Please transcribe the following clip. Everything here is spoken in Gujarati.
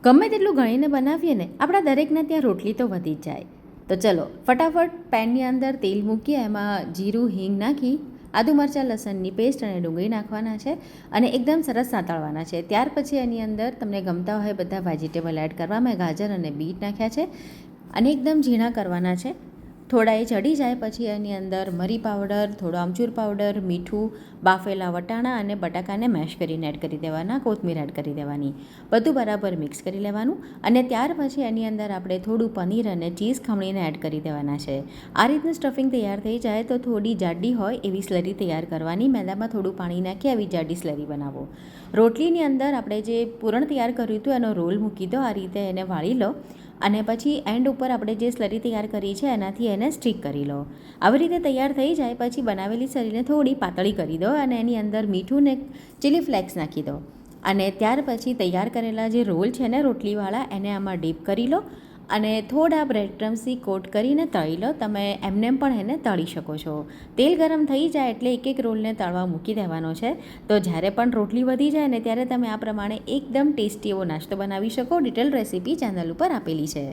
ગમે તેટલું ગણીને બનાવીએ ને આપણા દરેકના ત્યાં રોટલી તો વધી જ જાય. તો ચલો ફટાફટ પેનની અંદર તેલ મૂકીએ, એમાં જીરું હિંગ નાખી આદુ મરચાં લસણની પેસ્ટ અને ડુંગળી નાખવાના છે અને એકદમ સરસ સાંતળવાના છે. ત્યાર પછી એની અંદર તમને ગમતા હોય બધા વેજીટેબલ એડ કરવા. મેં ગાજર અને બીટ નાખ્યા છે અને એકદમ ઝીણા કરવાના છે. થોડા એ ચડી જાય પછી એની અંદર મરી પાવડર, થોડો આમચૂર પાવડર, મીઠું, બાફેલા વટાણા અને બટાકાને મેશ કરીને એડ કરી દેવાના, કોથમીર એડ કરી દેવાની, બધું બરાબર મિક્સ કરી લેવાનું. અને ત્યાર પછી એની અંદર આપણે થોડું પનીર અને ચીઝ ખમણીને એડ કરી દેવાના છે. આ રીતનું સ્ટફિંગ તૈયાર થઈ જાય તો થોડી જાડી હોય એવી સ્લરી તૈયાર કરવાની. મેદામાં થોડું પાણી નાખી આવી જાડી સ્લરી બનાવો. રોટલીની અંદર આપણે જે પૂરણ તૈયાર કર્યું હતું એનો રોલ મૂકી દો, આ રીતે એને વાળી લો અને પછી એન્ડ ઉપર આપણે જે સ્લરી તૈયાર કરી છે એનાથી એને સ્ટીક કરી લો. આવી રીતે તૈયાર થઈ જાય પછી બનાવેલી સ્લરીને થોડી પાતળી કરી દો અને એની અંદર મીઠું ને ચીલી ફ્લેક્સ નાખી દો. અને ત્યાર પછી તૈયાર કરેલા જે રોલ છે ને રોટલીવાળા, એને આમાં ડીપ કરી લો અને થોડા બ્રેડ ક્રમ્સથી કોટ કરીને તળી લો. તમે એમનેમ પણ એને તળી શકો છો. તેલ ગરમ થઈ જાય એટલે એક એક રોલને તળવા મૂકી દેવાનો છે. તો જ્યારે પણ રોટલી વધી જાય ને ત્યારે તમે આ પ્રમાણે એકદમ ટેસ્ટી એવો નાસ્તો બનાવી શકો. ડિટેલ રેસીપી ચેનલ ઉપર આપેલી છે.